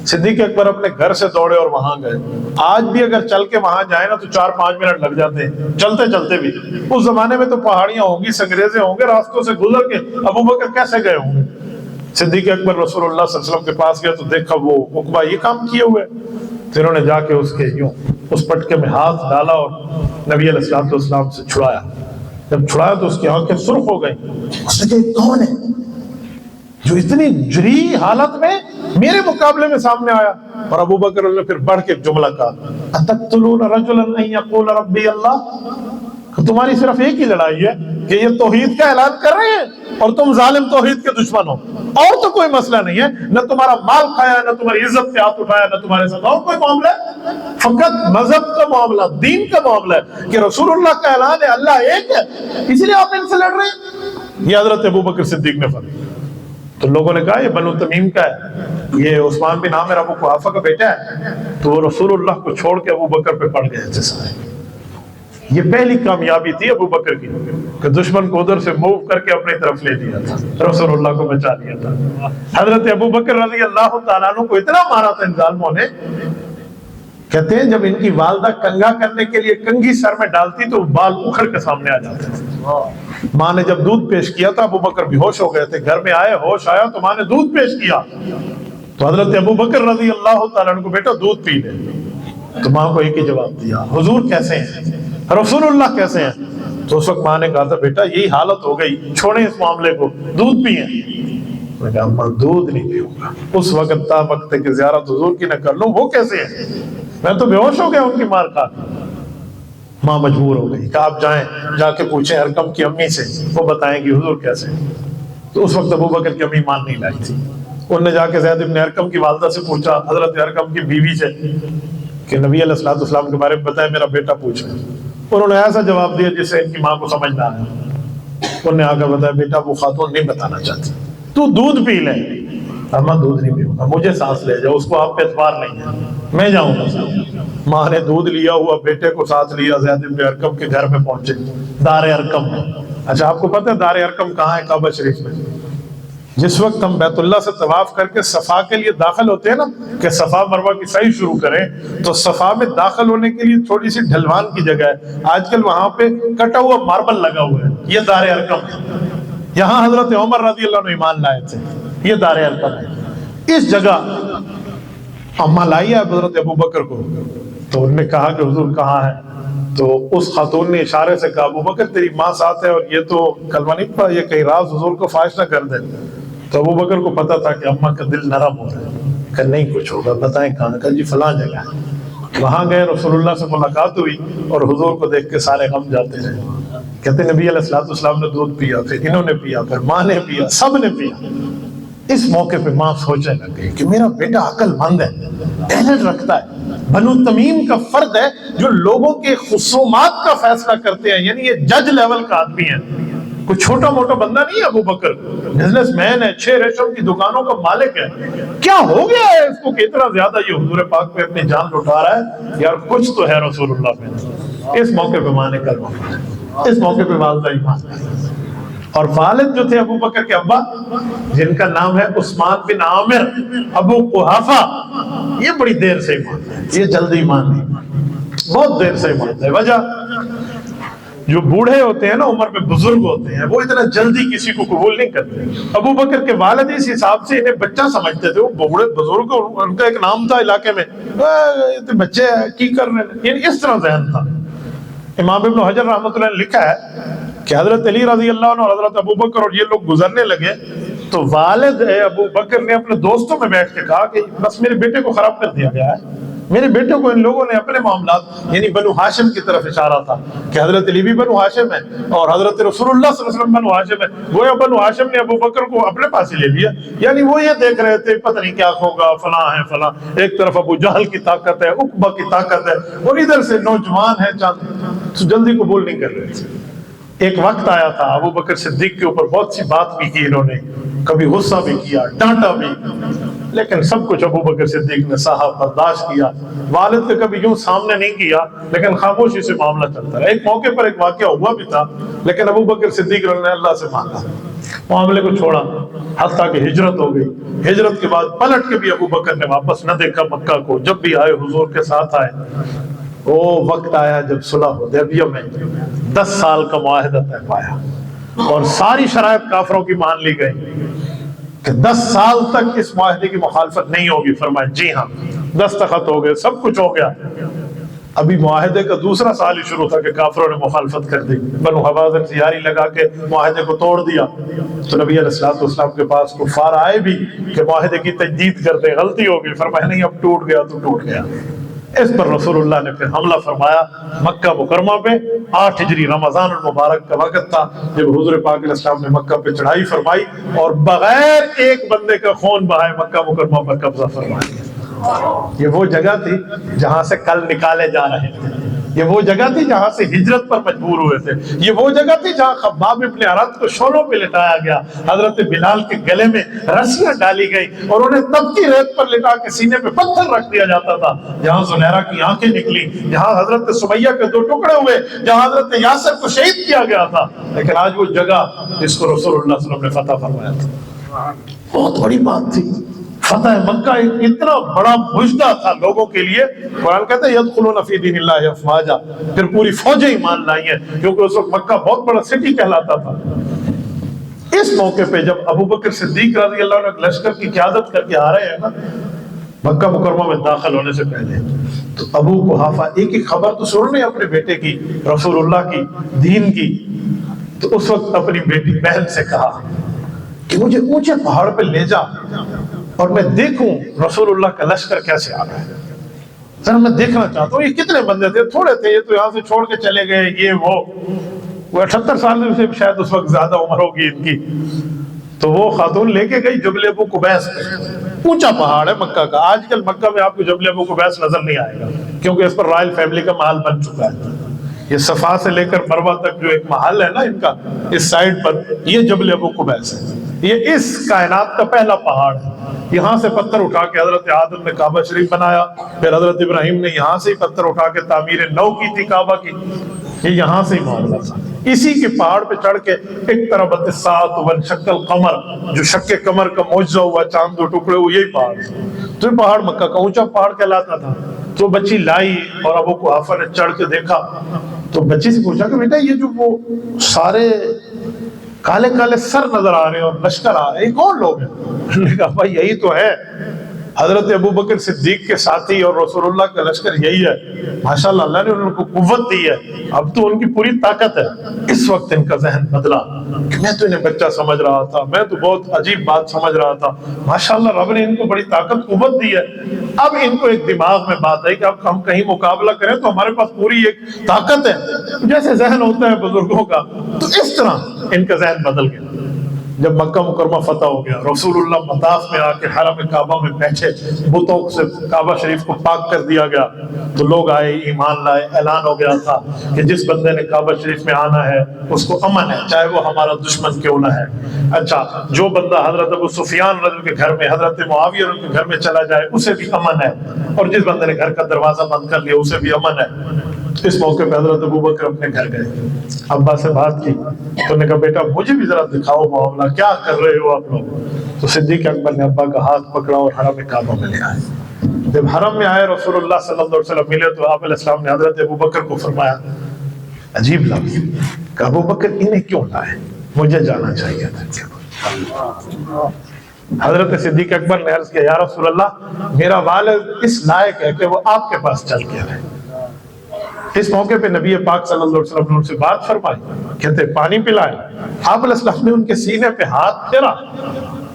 صدیق اکبر اپنے گھر سے دوڑے اور وہاں گئے۔ آج بھی اگر چل کے وہاں جائیں نا تو 4-5 منٹ لگ جاتے ہیں، چلتے چلتے بھی۔ اس زمانے میں تو پہاڑیاں ہوں گی، سنگریزے ہوں گے، راستوں سے گزر کے ابو بکر کیسے گئے ہوں گے؟ صدیق اکبر رسول اللہ صلی اللہ علیہ وسلم کے پاس گیا تو دیکھا وہ عقبہ یہ کام کیے ہوئے، تو انہوں نے جا کے اس کے یوں اس پٹکے میں ہاتھ ڈالا اور نبی علیہ السلام سے چھڑایا۔ جب چھڑایا تو اس کی آنکھیں سرخ ہو گئیں۔ اس نے کہا یہ کون ہے جو اتنی جری حالت میں میرے مقابلے میں سامنے آیا؟ اور ابو بکر نے پھر بڑھ کے جملہ کہا، اتقتلون رجلا ان یقول ربی اللہ، تمہاری صرف ایک ہی لڑائی ہے کہ یہ توحید کا اعلان کر رہے ہیں اور تم ظالم توحید کے دشمن ہو، اور تو کوئی مسئلہ نہیں ہے، نہ تمہارا مال کھایا، نہ تمہاری عزت پہ ہاتھ اٹھایا، نہ تمہارے ساتھ اور کوئی معاملہ ہے، فقط مذہب کا معاملہ، دین کا معاملہ ہے کہ رسول اللہ کا اعلان ہے اللہ ایک ہے، اس لیے آپ ان سے لڑ رہے ہیں۔ یہ حضرت ابو بکر صدیق نے فرمایا۔ تو لوگوں نے کہا یہ بنو تمیم کا ہے، یہ عثمان بن عامر ابو قحافہ کا بیٹا ہے، تو وہ رسول اللہ کو چھوڑ کے ابو بکر پہ پڑ گئے تھے سارے۔ یہ پہلی کامیابی تھی ابو بکر کی کہ دشمن کو ادھر سے موو کر کے اپنی طرف لے لیا تھا، رسول اللہ کو بچا لیا تھا۔ حضرت ابو بکر رضی اللہ تعالیٰ عنہ کو اتنا مارا تھا ان ظالموں نے، کہتے ہیں جب ان کی والدہ کنگھا کرنے کے لیے کنگھی سر میں ڈالتی تو بال اکھڑ کے سامنے آ جاتے تھے۔ ماں نے جب دودھ پیش کیا تھا ابو بکر بے ہوش ہو گئے تھے، گھر میں آئے، ہوش آیا تو ماں نے دودھ پیش کیا تو حضرت ابو بکر رضی اللہ تعالیٰ عنہ کو بیٹا دودھ پی لے، تو ماں کو ایک ہی جواب دیا، حضور کیسے ہیں، رسول اللہ کیسے ہیں؟ تو اس وقت ماں نے کہا تھا بیٹا یہی حالت ہو گئی، چھوڑیں اس معاملے کو، دودھ پیئیں۔ میں نے کہا اماں دودھ نہیں پیوں گا، اس وقت تا وقت کہ زیارت حضور کی نہ کر لوں، وہ کیسے ہیں؟ میں تو بے ہوش ہو گیا ان کی مار کھا کے۔ ماں مجبور ہو گئی کہ آپ جائیں، جا کے پوچھیں ارقم کی امی سے، وہ بتائیں گی حضور کیسے ہیں۔ تو اس وقت ابو بکر کی امی ایمان نہیں لائی تھی. انہوں نے جا کے زید بن ارقم کی والدہ سے پوچھا, حضرت ارقم کی بیوی سے, کہ نبی علیہ الصلوۃ والسلام کے بارے میں بتائیں, میرا بیٹا پوچھ رہا ہے. انہوں نے ایسا جواب دیا جس سے ان کی ماں کو سمجھ نہ آیا. انہوں نے آ کر بتایا, بیٹا وہ خاتون نہیں بتانا چاہتی, تو دودھ پی لے. اما دودھ نہیں پیوں گا, مجھے سانس لے جاؤ, اس کو آپ پہ اعتبار نہیں ہے, میں جاؤں گا. ماں نے دودھ لیا ہوا بیٹے کو ساتھ لیا, زید بن ارقم کے گھر میں پہنچے, دار ارقم میں. اچھا آپ کو پتہ ہے دار ارقم کہاں ہے کعبہ شریف میں؟ جس وقت ہم بیت اللہ سے طواف کر کے صفا کے لیے داخل ہوتے ہیں نا, کہ صفا مروہ کی سعی شروع کریں, تو صفا میں داخل ہونے کے لیے تھوڑی سی ڈھلوان کی جگہ ہے. آج کل وہاں پہ کٹا ہوا ماربل لگا ہوا ہے, یہ دار ارقم ہے. یہاں حضرت عمر رضی اللہ عنہ ایمان لائے تھے, یہ دار ارقم ہے. اس جگہ اما لائی ہے حضرت ابو بکر کو, تو انہوں نے کہا کہ حضور کہاں ہے؟ تو اس خاتون نے اشارے سے کہا, ابو بکر تیری ماں ساتھ ہے, اور یہ تو کلمہ نہیں پڑھا, یہ کہیں راز حضور کو فاش نہ کر دے. تو ابو بکر کو پتا تھا کہ اماں کا دل نرم ہو رہا ہے, کہ نہیں کچھ ہوگا, بتائیں کہاں؟ کہا جی فلاں جگہ. وہاں گئے, رسول اللہ سے ملاقات ہوئی, اور حضور کو دیکھ کے سارے غم جاتے رہے. کہتے نبی علیہ الصلوۃ والسلام نے دودھ پیا, پھر انہوں نے پیا, پھر ماں نے پیا, سب نے پیا. اس موقع پہ ماں سوچنے لگ گئی کہ میرا بیٹا عقل مند ہے, ٹیلنٹ رکھتا ہے, بنو تمیم کا فرد ہے جو لوگوں کے خصومات کا فیصلہ کرتے ہیں, یعنی یہ جج لیول کا آدمی ہے, کوئی چھوٹا موٹا بندہ نہیں ہے. ابو بکر بزنس مین ہے, 6 ریشم کی دکانوں کا مالک ہے. کیا ہو گیا ہے اس کو کہ اتنا زیادہ یہ حضور پاک پہ اپنی جان لٹا رہا ہے؟ یار کچھ تو ہے رسول اللہ پہ. اس موقع پہ ماں نے کلمہ پڑھا, اس موقع پہ والدہ ایمان لائی. اور والد جو تھے ابو بکر کے ابا, جن کا نام ہے عثمان بن عامر ابو قحافہ, یہ بڑی دیر سے ایمان لائے, یہ جلدی ایمان نہیں, بہت دیر سے ایمان لائے. وجہ جو بوڑھے ہوتے ہیں نا, عمر میں بزرگ ہوتے ہیں, وہ اتنا جلدی کسی کو قبول نہیں کرتے. ابو بکر کے والد اس حساب سے انہیں بچہ سمجھتے تھے, وہ بوڑھے بزرگ, ان کا ایک نام تھا علاقے میں, بچے کی کر رہے ہیں, یعنی اس طرح ذہن تھا. امام ابن حجر رحمۃ اللہ نے لکھا ہے کہ حضرت علی رضی اللہ عنہ اور حضرت ابو بکر اور یہ لوگ گزرنے لگے, تو والد ابو بکر نے اپنے دوستوں میں بیٹھ کے کہا کہ بس میرے بیٹے کو خراب کر دیا گیا ہے, میرے بیٹے کو ان لوگوں نے اپنے معاملات, یعنی بنو ہاشم کی طرف اشارہ تھا کہ حضرت علی بھی بنو ہاشم ہے اور حضرت رسول اللہ صلی اللہ علیہ وسلم بنو ہاشم ہے. گویا بنو ہاشم نے ابو بکر کو اپنے پاس ہی لے لیا, یعنی وہ یہ دیکھ رہے تھے پتہ نہیں کیا ہوگا, فلاں ہے فلاں, ایک طرف ابو جہل کی طاقت ہے, عقبہ کی طاقت ہے, اور ادھر سے نوجوان ہے چاند, تو جلدی قبول نہیں کر رہے تھے. ایک وقت آیا تھا ابو بکر صدیق کے اوپر بہت سی بات بھی کی انہوں نے, کبھی غصہ بھی کیا, ڈانٹا بھی, لیکن سب کچھ ابو بکر صدیق نے سہا, برداشت کیا. والد نے کبھی یوں سامنے نہیں کیا, لیکن خاموشی سے معاملہ چلتا رہا. ایک موقع پر ایک واقعہ ہوا بھی تھا, لیکن ابو بکر صدیق نے اللہ سے مانگا, معاملے کو چھوڑا, حتیٰ کہ ہجرت ہو گئی. ہجرت کے بعد پلٹ کے بھی ابو بکر نے واپس نہ دیکھا مکہ کو, جب بھی آئے حضور کے ساتھ آئے. وہ وقت آیا جب صلح حدیبیہ میں 10 سال کا معاہدہ طے پایا, اور ساری شرائط کافروں کی مان لی گئی کہ 10 سال تک اس معاہدے کی مخالفت نہیں ہوگی. فرمایا جی ہاں, دستخط ہو گئے, سب کچھ ہو گیا. ابھی معاہدے کا دوسرا سال ہی شروع تھا کہ کافروں نے مخالفت کر دی. بنو حوازن سے یاری لگا کے معاہدے کو توڑ دیا. تو نبی علیہ الصلوۃ والسلام کے پاس کفار آئے بھی کہ معاہدے کی تجدید کر دیں, غلطی ہوگی. فرمایا نہیں, اب ٹوٹ گیا تو ٹوٹ گیا. اس پر رسول اللہ نے پھر حملہ فرمایا مکہ مکرمہ پہ. 8 ہجری رمضان المبارک کا وقت تھا جب حضور پاک علیہ السلام نے مکہ پہ چڑھائی فرمائی, اور بغیر ایک بندے کا خون بہائے مکہ مکرمہ پر قبضہ فرمایا. یہ وہ جگہ تھی جہاں سے کل نکالے جا رہے تھے, یہ وہ جگہ تھی جہاں سے ہجرت پر مجبور ہوئے تھے, یہ وہ جگہ تھی جہاں خباب ابن ارد کو شولوں پہ لٹایا گیا, حضرت بلال کے گلے میں رسیاں ڈالی گئی, اور انہیں تبتی ریت پر لٹا کے سینے پہ پتھر رکھ دیا جاتا تھا, جہاں زنیرہ کی آنکھیں نکلی, جہاں حضرت سمیہ کے 2 ٹکڑے ہوئے, جہاں حضرت یاسر کو شہید کیا گیا تھا. لیکن آج وہ جگہ جس کو رسول اللہ صلی اللہ علیہ وسلم نے فتح فرمایا تھا, بہت بڑی بات تھی. فتح مکہ اتنا بڑا مجدہ تھا لوگوں کے لیے. قرآن کہتا ہے یدخلون فی دین اللہ افواجا, پھر پوری فوجیں ایمان لائی ہیں, کیونکہ اس وقت مکہ بہت بڑا سٹی کہلاتا تھا. اس موقع پہ جب ابو بکر صدیق رضی اللہ عنہ لشکر کی قیادت کر کے آ رہے ہیں نا مکہ مکرمہ میں داخل ہونے سے پہلے, تو ابو قحافہ ایک خبر تو سن رہے اپنے بیٹے کی, رسول اللہ کی, دین کی. تو اس وقت اپنی بیٹی بہن سے کہا کہ مجھے اونچے پہاڑ پہ لے جا اور میں دیکھوں رسول اللہ کا لشکر کیسے آ رہا ہے, ذرا میں دیکھنا چاہتا ہوں. یہ کتنے بندے تھے؟ تھوڑے تھے, یہ تو یہاں سے چھوڑ کے چلے گئے, یہ وہ 78 سال سے شاید اس وقت زیادہ عمر ہوگی ان کی. تو وہ خاتون لے کے گئی جبل ابو قبیس پہ، اونچا پہاڑ ہے مکہ کا. آج کل مکہ میں آپ کو جبل ابو قبیس نظر نہیں آئے گا کیونکہ اس پر رائل فیملی کا محل بن چکا ہے. یہ صفا سے لے کر مروہ تک جو ایک محل ہے نا ان کا اس سائڈ پر، یہ جبل ابو قبیس ہے. یہ اس کائنات کا پہلا پہاڑ ہے. یہاں سے پتھر اٹھا کے حضرت آدم نے کعبہ شریف بنایا، پھر حضرت ابراہیم نے یہاں سے ہی پتھر اٹھا کے تعمیر نو کی تھی کعبہ کی. یہ یہاں سے ہی معاملہ تھا. اسی کے پہاڑ پہ چڑھ کے ایک طرف الساعۃ وانشق القمر، جو شق قمر کا معجزہ ہوا، چاند دو ٹکڑے ہوئے، یہی پہاڑ تھا. تو یہ پہاڑ مکہ کا اونچا پہاڑ کہلاتا تھا. تو بچی لائی اور ابو قحافہ نے چڑھ کے دیکھا تو بچی سے پوچھا کہ بیٹا یہ جو وہ سارے کالے کالے سر نظر آ رہے ہیں اور لشکر آ رہے ہیں، یہ کون لوگ ہیں؟ انہوں نے کہا بھائی یہی تو ہے حضرت ابو بکر صدیق کے ساتھی اور رسول اللہ کا لشکر یہی ہے. ماشاءاللہ اللہ نے ان کو قوت دی ہے، اب تو ان کی پوری طاقت ہے. اس وقت ان کا ذہن بدلا کہ میں تو انہیں بچہ سمجھ رہا تھا، میں تو بہت عجیب بات سمجھ رہا تھا، ماشاءاللہ رب نے ان کو بڑی طاقت قوت دی ہے. اب ان کو ایک دماغ میں بات آئی کہ اب ہم کہیں مقابلہ کریں تو ہمارے پاس پوری ایک طاقت ہے. جیسے ذہن ہوتا ہے بزرگوں کا، تو اس طرح ان کا ذہن بدل گیا. جب مکہ مکرمہ فتح ہو گیا، رسول اللہ مطاف میں آ کے حرم کعبہ میں بیٹھے، بتوں سے کعبہ شریف کو پاک کر دیا گیا تو لوگ آئے، ایمان لائے. اعلان ہو گیا تھا کہ جس بندے نے کعبہ شریف میں آنا ہے اس کو امن ہے، چاہے وہ ہمارا دشمن کیوں نہ ہے. اچھا، جو بندہ حضرت ابو سفیان رضی کے گھر میں، حضرت معاویہ رضی کے گھر میں چلا جائے اسے بھی امن ہے، اور جس بندے نے گھر کا دروازہ بند کر لیا اسے بھی امن ہے. اس موقع پہ حضرت ابو بکر اپنے گھر گئے، ابا سے بات کی تو نے کہا بیٹا مجھے بھی ذرا دکھاؤ معاملہ، کیا کر رہے ہو آپ لوگ؟ تو صدیق اکبر نے ابا کا ہاتھ پکڑا اور حرم کعبہ میں لے آئے. جب حرم میں آئے رسول اللہ صلی اللہ علیہ وسلم ملے تو آپ علیہ السلام نے حضرت ابو بکر کو فرمایا، عجیب لفظ کہ ابو بکر انہیں کیوں لائے، مجھے جانا چاہیے تھا. حضرت صدیق اکبر نے عرض کیا یا رسول اللہ میرا والد اس لائق ہے کہ وہ آپ کے پاس چل کے رہے. اس موقع پہ نبی پاک صلی اللہ علیہ وسلم نے ان سے بات فرمائی، کہتے پانی پلائے. آپ علیہ السلام نے ان کے سینے پہ ہاتھ پھیرا.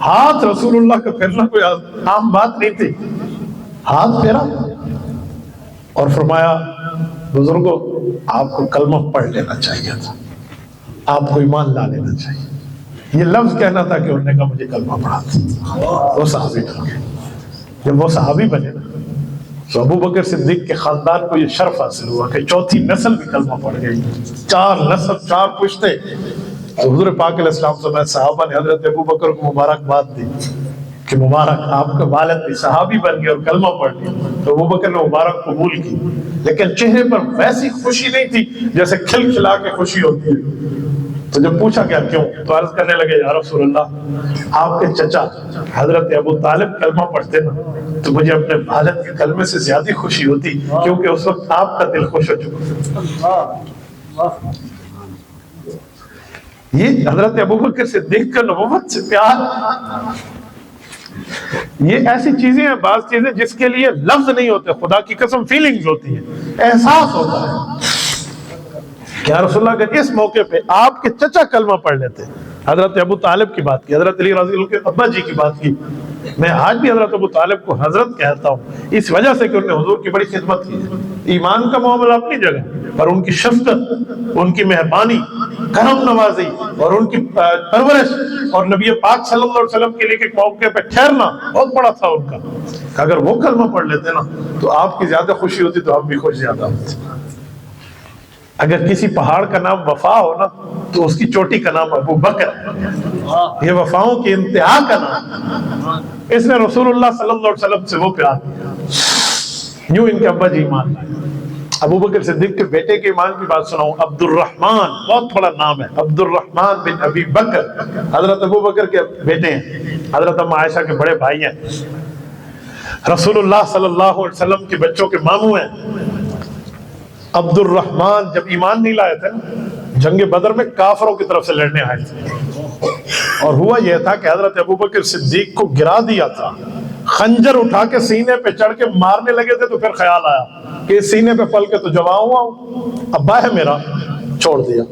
ہاتھ رسول اللہ کا پھیرنا کوئی عام بات نہیں تھی. ہاتھ پھیرا اور فرمایا بزرگوں آپ کو کلمہ پڑھ لینا چاہیے تھا، آپ کو ایمان لا لینا چاہیے. یہ لفظ کہنا تھا کہ انہوں نے کہا مجھے کلمہ پڑھا تھا. وہ صحابی بن گئے. جب وہ صحابی بنے تو ابو بکر صدیق کے خاندان کو یہ شرف حاصل ہوا کہ چوتھی نسل بھی کلمہ پڑھ گئی. 4 نسل 4 پشتے. تو حضور پاک علیہ السلام سمیت صحابہ نے حضرت ابو بکر کو مبارکباد دی کہ مبارک آپ کا والد بھی صحابی بن گیا اور کلمہ پڑھ لیا. تو ابو بکر نے مبارک قبول کی، لیکن چہرے پر ویسی خوشی نہیں تھی جیسے کھل کھلا کے خوشی ہوتی ہے. تو جب پوچھا کیا کیوں تو عرض کرنے لگے یا رسول اللہ آپ کے چچا حضرت ابو طالب کلمہ پڑھتے نا تو مجھے اپنے والد کے کلمے سے زیادہ خوشی ہوتی کیونکہ اس وقت آپ کا دل خوش ہو چکا. یہ حضرت ابو بکر صدیق کا نبوت سے پیار. یہ ایسی چیزیں ہیں، بعض چیزیں جس کے لیے لفظ نہیں ہوتے، خدا کی قسم فیلنگز ہوتی ہیں، احساس ہوتا ہے. کیا رسول اللہ اگر اس موقع پہ آپ کے چچا کلمہ پڑھ لیتے، حضرت ابو طالب کی بات کی، حضرت علی رضی اللہ کے ابا جی کی بات کی. میں آج بھی حضرت ابو طالب کو حضرت کہتا ہوں اس وجہ سے کہ انہوں نے حضور کی بڑی خدمت کی ہے. ایمان کا معاملہ اپنی جگہ، پر ان کی شفقت، ان کی مہربانی، کرم نوازی اور ان کی پرورش اور نبی پاک صلی اللہ علیہ وسلم کے لیے ایک موقع پہ ٹھہرنا بہت بڑا تھا ان کا. اگر وہ کلمہ پڑھ لیتے نا تو آپ کی زیادہ خوشی ہوتی تو ہم بھی خوش زیادہ ہوتے. اگر کسی پہاڑ کا نام وفا ہو نا تو اس کی چوٹی کا نام ابو بکر ہے. یہ وفاؤں کی انتہا کا نام. اس نے رسول اللہ صلی اللہ علیہ وسلم سے وہ پیار کیا. یوں ان کے ابا جی ایمان لائے. ابو بکر صدیق کے بیٹے کے ایمان کی بات سناؤں، عبد الرحمن بہت بڑا نام ہے، عبد الرحمن بن ابی بکر حضرت ابو بکر کے بیٹے ہیں، حضرت ام عائشہ کے بڑے بھائی ہیں، رسول اللہ صلی اللہ علیہ وسلم کے بچوں کے ماموں ہیں. عبد الرحمن جب ایمان نہیں لائے تھے جنگ بدر میں کافروں کی طرف سے لڑنے آئے تھے، اور ہوا یہ تھا کہ حضرت ابو بکر صدیق کو گرا دیا تھا. خنجر اٹھا کے سینے پہ چڑھ کے مارنے لگے تھے تو پھر خیال آیا کہ سینے پہ پل کے تو جوان ہوا ہوں، ابا ہے میرا، چھوڑ دیا.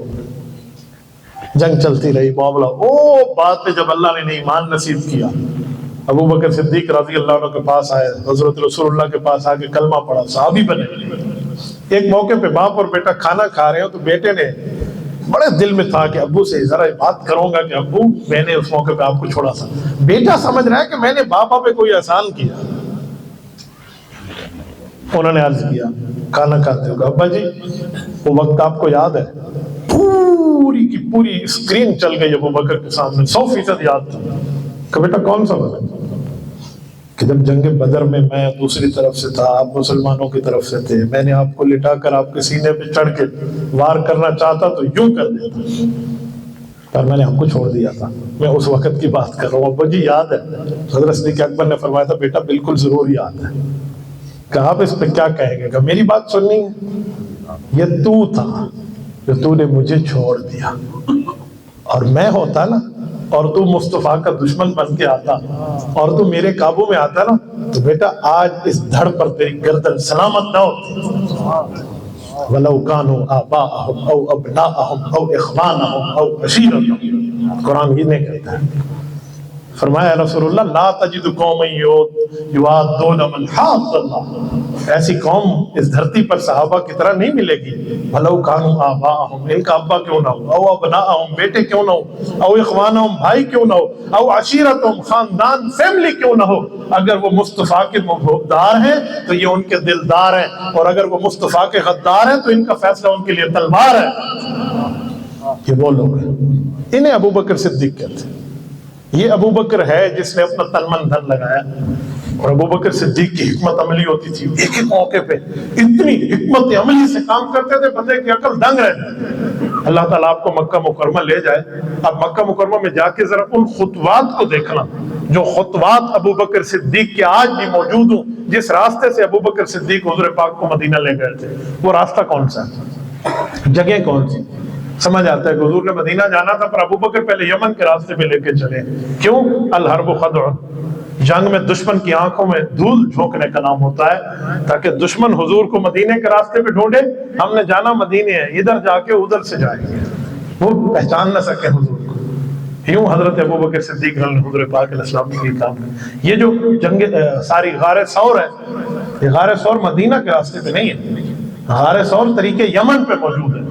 جنگ چلتی رہی، معاملہ او بات پہ جب اللہ نے ایمان نصیب کیا، ابو بکر صدیق رضی اللہ عنہ کے پاس آئے، حضرت رسول اللہ کے پاس آ کے کلمہ پڑھا، صحابی بنے. ایک موقع پہ باپ اور بیٹا کھانا کھا رہے ہو تو بیٹے نے بڑے دل میں تھا کہ ابو سے ذرا بات کروں گا کہ ابو میں نے اس موقع پہ آپ کو چھوڑا تھا. بیٹا سمجھ رہا ہے کہ میں نے باپا پہ کوئی احسان کیا. انہوں نے عرض کیا کھانا کھاتے ہو؟ ابا جی وہ وقت آپ کو یاد ہے؟ پوری کی پوری اسکرین چل گئی ابو بکر کے سامنے، 100% یاد تھا. کہ بیٹا کون سا وقت؟ کہ جب جنگ بدر میں دوسری طرف سے تھا، آپ مسلمانوں کی طرف سے تھے، میں نے آپ کو لٹا کر آپ کے سینے پہ چڑھ کے وار کرنا چاہتا تو یوں کر دیتا، پر میں نے آپ کو چھوڑ دیا تھا. میں اس وقت کی بات کر رہا ہوں. ابا جی یاد ہے؟ حضرت صدیق اکبر نے فرمایا تھا بیٹا بالکل ضرور یاد ہے. کہ آپ اس پہ کیا کہیں گے؟ کہ میری بات سننی ہے. یہ تو تھا جو تو نے مجھے چھوڑ دیا، اور میں ہوتا نا اور تو مصطفیٰ کا دشمن بن کے آتا اور تو میرے قابو میں آتا نا، تو بیٹا آج اس دھڑ پر تیری گردن سلامت نہ ہوتی. وَلَوْ كَانُوا آبَاءَهُمْ أَوْ أَبْنَاءَهُمْ أَوْ إِخْوَانَهُمْ أَوْ عَشِيرَتَهُمْ. قرآن یہ نہیں کہتا ہے. فرمایا رسول اللہ لا تجد قوم یوادون من حاد اللہ، ایسی قوم اس دھرتی پر صحابہ کی طرح نہیں ملے گی. بھلو کانوا آباءہم، ان کا ابا کیوں نہ ہو، او ابناءہم بیٹے کیوں نہ ہو، او اخوانہم بھائی کیوں نہ ہو، او عشیرتہم خاندان فیملی کیوں نہ ہو. اگر وہ مصطفیٰ کے محبوبدار ہیں تو یہ ان کے دلدار ہیں، اور اگر وہ مصطفیٰ کے غدار ہیں تو ان کا فیصلہ ان کے لیے تلوار ہے. یہ وہ لوگ ہیں، انہیں ابو بکر صدیق کہتے ہیں. یہ ابو بکر ہے جس نے اپنا تن من دھن لگایا. اور ابو بکر صدیق کی حکمت عملی ہوتی تھی، ایک ایک موقع پہ اتنی حکمت عملی سے کام کرتے تھے بندے کی عقل دنگ رہ جائے. اللہ تعالیٰ آپ کو مکہ مکرمہ لے جائے، اب مکہ مکرمہ میں جا کے ذرا ان خطوات کو دیکھنا جو خطوات ابو بکر صدیق کے آج بھی موجود ہوں. جس راستے سے ابو بکر صدیق حضور پاک کو مدینہ لے گئے تھے، وہ راستہ کون سا ہے، جگہ کون سی؟ سمجھ آتا ہے کہ حضور نے مدینہ جانا تھا پر ابو بکر پہلے یمن کے راستے پہ لے کے چلے. کیوں؟ الحرب خدع، جنگ میں دشمن کی آنکھوں میں دھول جھونکنے کا نام ہوتا ہے، تاکہ دشمن حضور کو مدینے کے راستے پہ ڈھونڈے. ہم نے جانا مدینے ہے، ادھر جا کے ادھر سے جائیں گے، وہ پہچان نہ سکے حضور کو. یوں حضرت ابو بکر صدیق نے حضور پاک علیہ السلام کی کام. یہ جو جنگ ساری غار ثور ہے، یہ غار ثور مدینہ کے راستے پہ نہیں ہے، غار ثور طریقے یمن پہ موجود ہے.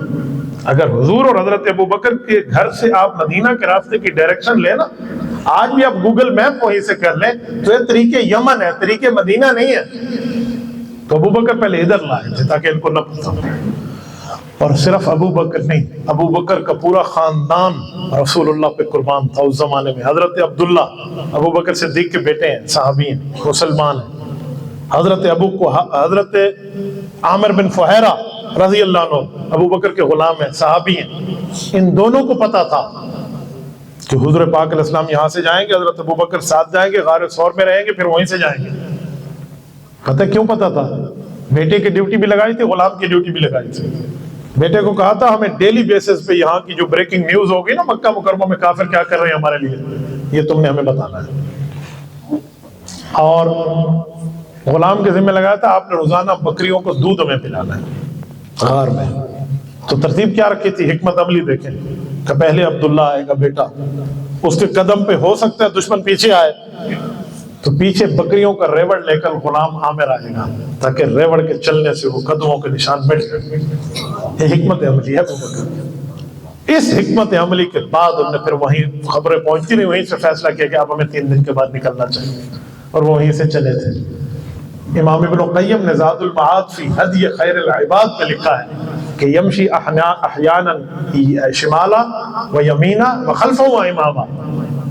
اگر حضور اور حضرت ابو بکر کے گھر سے آپ مدینہ کے راستے کی ڈائریکشن لیں نا، آج بھی آپ گوگل میپ وہیں سے کر لیں تو یہ طریقے یمن ہے، طریقے مدینہ نہیں ہے. تو ابو بکر پہلے ادھر لائے تھے تاکہ ان کو نہ پتہ ہو. اور صرف ابو بکر نہیں، ابو بکر کا پورا خاندان رسول اللہ پہ قربان تھا اس زمانے میں. حضرت عبداللہ ابو بکر صدیق کے بیٹے ہیں، صحابی ہیں، مسلمان ہیں. حضرت عامر بن فہیرہ رضی اللہ عنہ ابو بکر کے غلام ہیں، صحابی ہیں. ان دونوں کو پتا تھا کہ حضور پاک علیہ السلام یہاں سے جائیں گے، حضرت ابو بکر ساتھ جائیں گے، غار ثور میں رہیں گے، پھر وہیں سے جائیں گے. پتہ کیوں پتا تھا؟ بیٹے کی ڈیوٹی بھی لگائی تھی، غلام کی ڈیوٹی بھی لگائی تھی. بیٹے کو کہا تھا ہمیں ڈیلی بیسس پہ یہاں کی جو بریکنگ نیوز ہوگی نا مکہ مکرمہ میں کافر کیا کر رہے ہیں ہمارے لیے، یہ تم نے ہمیں بتانا ہے. اور غلام کے ذمہ لگایا تھا آپ نے روزانہ بکریوں کو دودھ ہمیں پلانا ہے غار میں. تو ترتیب کیا رکھی تھی، حکمت عملی دیکھیں کہ پہلے عبداللہ آئے گا بیٹا، اس کے قدم پہ ہو سکتا ہے دشمن پیچھے آئے تو پیچھے بکریوں کا ریوڑ لے کر غلام عامر آئے گا تاکہ ریوڑ کے چلنے سے وہ قدموں کے نشان مٹ جائے. یہ حکمت عملی ہے ابو بکر. اس حکمت عملی کے بعد انہوں نے پھر وہیں خبریں پہنچتی نہیں، وہیں سے فیصلہ کیا کہ اب ہمیں 3 دن کے بعد نکلنا چاہیے، اور وہ وہیں سے چلے تھے. امام ابن القیم نے زاد المعاد فی ہدی خیر العباد میں لکھا ہے کہ یمشی احیانا شمالا و یمینا و خلفہ و اماما.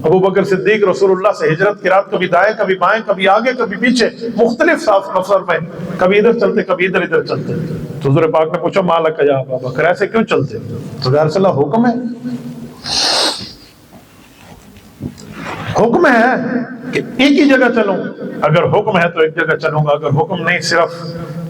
ابو بکر صدیق رسول اللہ سے ہجرت کی رات کبھی دائیں کبھی بائیں، کبھی آگے کبھی پیچھے، مختلف سفر میں، کبھی ادھر چلتے کبھی ادھر چلتے. تو حضور پاک نے پوچھا مالک یا ابا بکر، ایسے کیوں چلتے؟ تو یا رسول اللہ حکم ہے، حکم ہے کہ ایک ہی جگہ چلوں. اگر حکم ہے تو ایک جگہ چلوں گا، اگر حکم نہیں صرف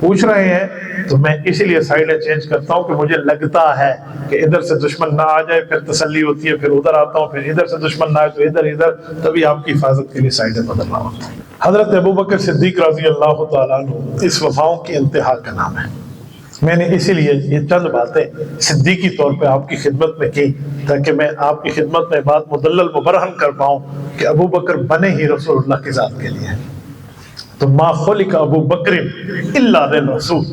پوچھ رہے ہیں تو میں اسی لیے سائڈیں چینج کرتا ہوں کہ مجھے لگتا ہے کہ ادھر سے دشمن نہ آ جائے، پھر تسلی ہوتی ہے، پھر ادھر آتا ہوں، پھر ادھر سے دشمن نہ آئے تو ادھر، تبھی آپ کی حفاظت کے لیے سائڈیں بدلنا ہوتا ہے. حضرت ابو بکر صدیق رضی اللہ تعالیٰ عنہ اس وفاؤں کی انتہا کا نام ہے. میں نے اسی لیے یہ چند باتیں صدیقی طور پہ آپ کی خدمت میں کی تاکہ میں آپ کی خدمت میں بات مدلل مبرہن کر پاؤں کہ ابو بکر بنے ہی رسول اللہ کی ذات کے لیے. تو ما خلق ابو بکر الا للرسول،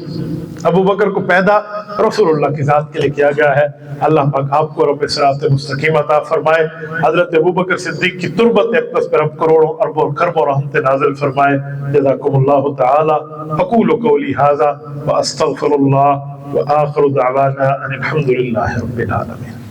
ابو بکر کو پیدا رسول اللہ کی ذات کے لیے کیا گیا ہے۔ اللہ پاک آپ کو رب صراط مستقیم عطا فرمائے، حضرت ابوبکر صدیق کی تربت اقدس پر اب کروڑوں اربوں کرم و رحمت نازل فرمائے۔ جزاکم اللہ تعالی۔ اقول قولی ھذا واستغفر اللہ وآخر دعوانا ان الحمد للہ رب العالمین۔